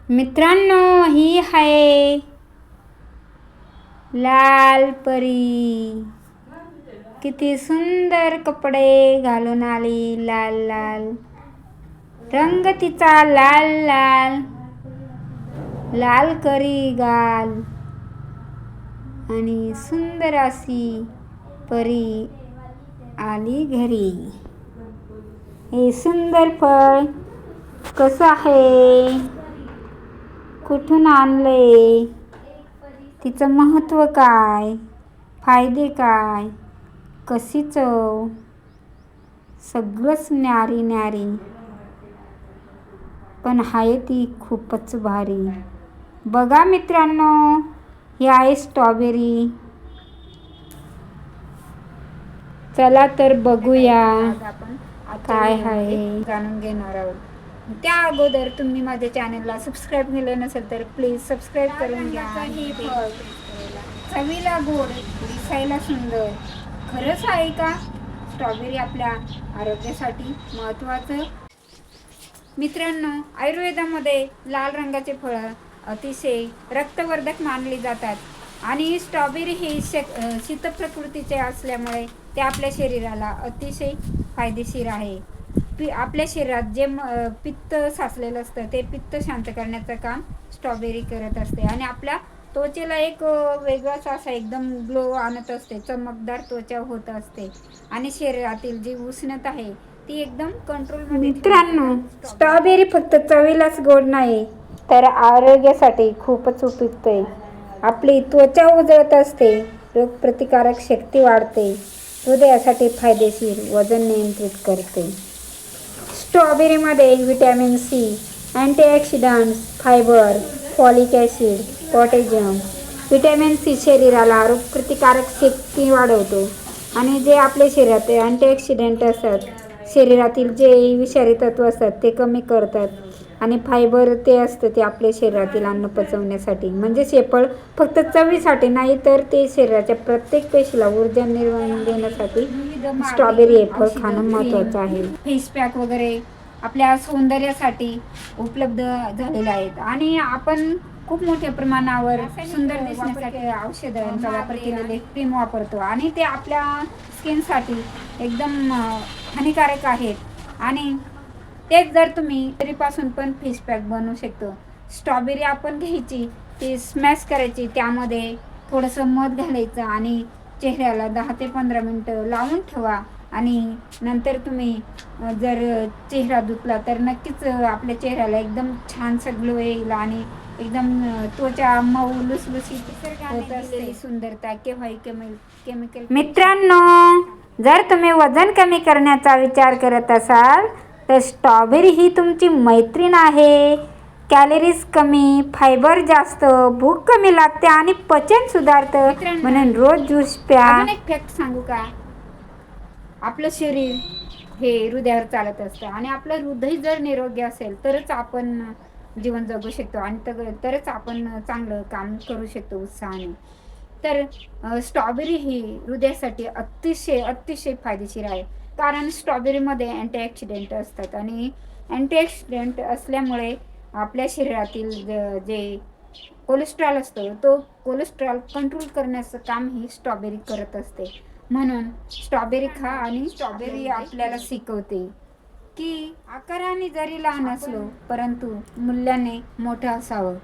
मित्रांनो, ही आहे लाल परी. किती सुंदर कपडे घालून आली. लाल लाल रंग तिचा, लाल लाल लाल करी गाल आणि सुंदर अशी परी आली घरी. हे सुंदर फळ कसं आहे, कुठून आणले, तिचं महत्त्व काय, फायदे काय, कशी चव, सगळंच न्यारी न्यारी, पण आहे ती खूपच भारी. बघा मित्रांनो, ही आहे स्ट्रॉबेरी. चला तर बघूया काय आहे, जाणून घेणार आहोत. त्या अगोदर तुम्ही माझ्या चॅनलला सबस्क्राईब केलं नसेल तर प्लीज सबस्क्राईब करून घ्या. हे फळ चवीला गोड, दिसायला सुंदर. खरंच आहे का स्ट्रॉबेरी आपल्या आरोग्यासाठी महत्त्वाचं? मित्रांनो, आयुर्वेदामध्ये लाल रंगाचे फळं अतिशय रक्तवर्धक मानली जातात आणि स्ट्रॉबेरी हे शीत प्रकृतीचे असल्यामुळे ते आपल्या शरीराला अतिशय फायदेशीर आहे. आपल्या शरीरात जे पित्त साचलेलं असतं ते पित्त शांत करण्याचं काम स्ट्रॉबेरी करत असते आणि आपल्या त्वचेला एक वेगळाच असा एकदम ग्लो आणत असते, चमकदार त्वचा होत असते आणि शरीरातील जी उष्णता आहे ती एकदम कंट्रोलमध्ये. मित्रांनो, स्ट्रॉबेरी फक्त चवीलाच गोड नाही तर आरोग्यासाठी खूपच उपयुक्त आहे. आपली त्वचा उजळत असते, रोगप्रतिकारक शक्ती वाढते, हृदयासाठी फायदेशीर, वजन नियंत्रित करते. स्ट्रॉबेरीमध्ये vitamin C, antioxidants, fibre, folic acid, potassium. Vitamin C शरीराला रोगप्रतिकारक शक्ती वाढवतो आणि जे आपल्या शरीरात अँटीऑक्सिडंट असतात, शरीरातील जे विषारी तत्व असतात ते कमी करतात आणि फायबर ते असतं ते आपल्या शरीरातील अन्न पचवण्यासाठी. म्हणजेच हे फळ फक्त चवीसाठी नाही तर ते शरीराच्या प्रत्येक पेशीला ऊर्जा निर्माण देण्यासाठी स्ट्रॉबेरी हे फळ खाणं महत्त्वाचं आहे. फेस पॅक वगैरे आपल्या सौंदर्यासाठी उपलब्ध झालेले आहेत आणि आपण खूप मोठ्या प्रमाणावर सुंदर दिसण्यासाठी औषधांचा वापर केलेले क्रीम वापरतो आणि ते आपल्या स्किनसाठी एकदम हानिकारक आहेत आणि तेच जर तुम्ही तरीपासून पण फेस पॅक बनवू शकतो. स्ट्रॉबेरी आपण घ्यायची, ती स्मॅश करायची, त्यामध्ये थोडंसं मध घालायचं आणि चेहऱ्याला 10 ते 15 मिनटं लावून ठेवा आणि नंतर तुम्ही जर चेहरा धुतला तर नक्कीच आपल्या चेहऱ्याला एकदम छानसं ग्लो येईल आणि एकदम त्वचा मऊ लुसलुशीत होत असते. सुंदरता केव्हाही केमिकल. मित्रांनो, जर तुम्ही वजन कमी करण्याचा विचार करत असाल तर स्ट्रॉबेरी ही तुमची मैत्रीण आहे. कॅलरीज कमी, फायबर जास्त, भूक कमी लागते आणि पचन सुधारतं, म्हणून रोज ज्यूस प्या. अजून एक फॅक्ट सांगू का? आपलं शरीर हे हृदयावर चालत असतं आणि आपलं हृदय जर निरोगी असेल तरच आपण जीवन जगू शकतो आणि तरच आपण चांगलं काम करू शकतो उत्साहाने. तर स्ट्रॉबेरी ही हृदयासाठी अतिशय अतिशय फायदेशीर आहे कारण स्ट्रॉबेरीमध्ये अँटीऑक्सिडंट असतात आणि अँटीऑक्सिडंट असल्यामुळे आपल्या शरीरातील जे कोलेस्ट्रॉल असतो तो कोलेस्ट्रॉल कंट्रोल करण्याचं काम ही स्ट्रॉबेरी करत असते. म्हणून स्ट्रॉबेरी खा आणि स्ट्रॉबेरी आपल्याला शिकवते की आकाराने जरी लहान असलो परंतु मूल्याने मोठं असावं.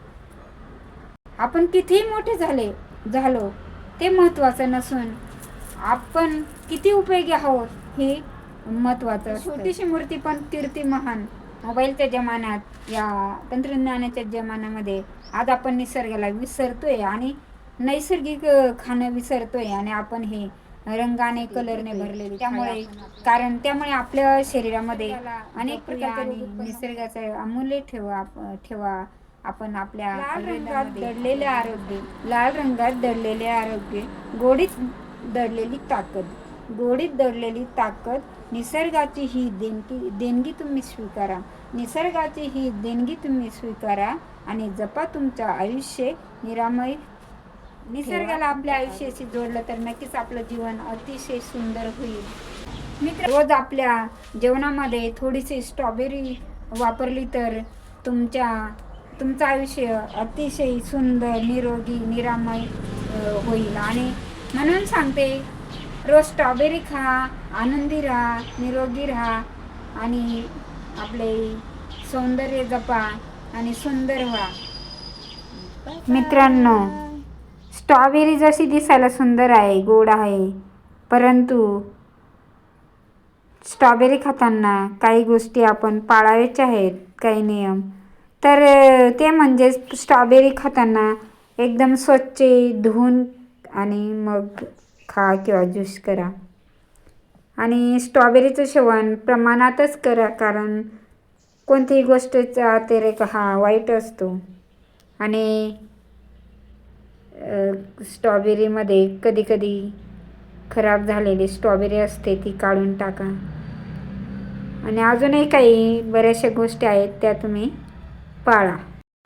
आपण कितीही मोठे झालो ते महत्त्वाचं नसून आपण किती उपयोगी आहोत हे महत्त्वाचं. छोटीशी मूर्ती पण कीर्ती महान. मोबाईलच्या जमान्यात, या तंत्रज्ञानाच्या जमान्यामध्ये आज आपण निसर्गाला विसरतोय आणि नैसर्गिक खाणं विसरतोय आणि आपण हे रंगाने कलरने भरलेले त्यामुळे आपल्या शरीरामध्ये अनेक प्रकारचे निसर्गाचे अमूल्य ठेवा आपण आपल्या लाल रंगात दडलेले आरोग्य, गोडीत दडलेली ताकद, निसर्गाची ही देणगी तुम्ही स्वीकारा आणि जपा तुमचं आयुष्य निरामय. निसर्गाला आपल्या आयुष्याशी जोडलं तर नक्कीच आपलं जीवन अतिशय सुंदर होईल. रोज आपल्या जेवणामध्ये थोडीशी स्ट्रॉबेरी वापरली तर तुमच्या तुमचं आयुष्य अतिशय सुंदर, निरोगी, निरामय होईल. आणि म्हणून सांगते, रोज स्ट्रॉबेरी खा, आनंदी राहा, निरोगी राहा आणि आपले सौंदर्य जपा आणि सुंदर व्हा. मित्रांनो, स्ट्रॉबेरी जशी दिसायला सुंदर आहे, गोड आहे, परंतु स्ट्रॉबेरी खाताना काही गोष्टी आपण पाळायच्या आहेत, काही नियम. तर ते म्हणजे स्ट्रॉबेरी खाताना एकदम स्वच्छ धुवून आणि मग खा किंवा ज्यूस करा. आणि स्ट्रॉबेरीचं सेवन प्रमाणातच करा, कारण कोणतीही गोष्टीचा अतिरेक हा वाईट असतो. आणि स्ट्रॉबेरीमध्ये कधीकधी खराब झालेली स्ट्रॉबेरी असते, ती काढून टाका. आणि अजूनही काही बऱ्याचशा गोष्टी आहेत, त्या तुम्ही पाळा.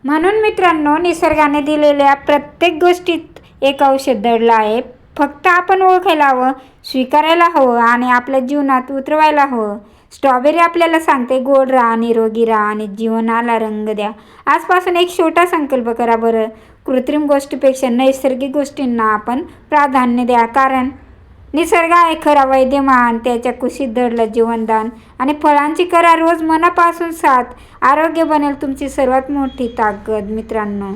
म्हणून मित्रांनो, निसर्गाने दिलेल्या प्रत्येक गोष्टीत एक औषध दडलं आहे. फक्त आपण ओळखायला हवं, स्वीकारायला हवं आणि आपल्या जीवनात उतरवायला हवं. स्ट्रॉबेरी आपल्याला सांगते, गोड राहा, निरोगी राहा आणि जीवनाला रंग द्या. आजपासून एक छोटा संकल्प करा बरं. कृत्रिम गोष्टीपेक्षा नैसर्गिक गोष्टींना आपण प्राधान्य द्या, कारण निसर्ग आहे खरा वैद्यमान. त्याच्या कुशीत दडलं जीवनदान. आणि फळांची करा रोज मनापासून साथ. आरोग्य बनेल तुमची सर्वात मोठी ताकद. मित्रांनो,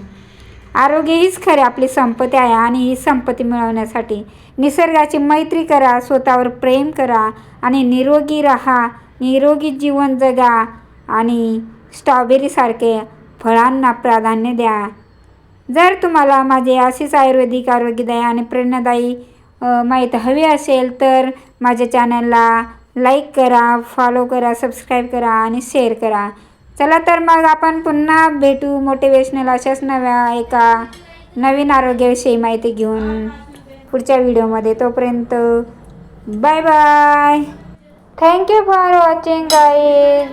आरोग्य हीच खरी आपली संपत्ती आहे आणि ही संपत्ती मिळवण्यासाठी निसर्गाची मैत्री करा, स्वतःवर प्रेम करा आणि निरोगी राहा, निरोगी जीवन जगा आणि स्ट्रॉबेरीसारखे फळांना प्राधान्य द्या. जर तुम्हाला माझे अशीच आयुर्वेदिक, आरोग्यदायी आणि प्रेरणादायी माहिती हवी असेल तर माझ्या चॅनलला लाईक करा, फॉलो करा, सबस्क्राईब करा आणि शेअर करा. चला तर मग आपण पुन्हा भेटू मोटिवेशनल अशाच एका नवीन आरोग्याविषयी माहिती घेऊन पुढच्या व्हिडिओमध्ये. तोपर्यंत bye bye. Thank you for watching guys.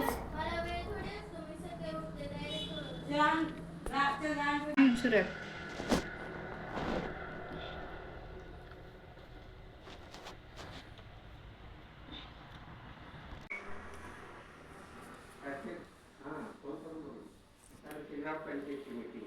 हाँ, कौन सा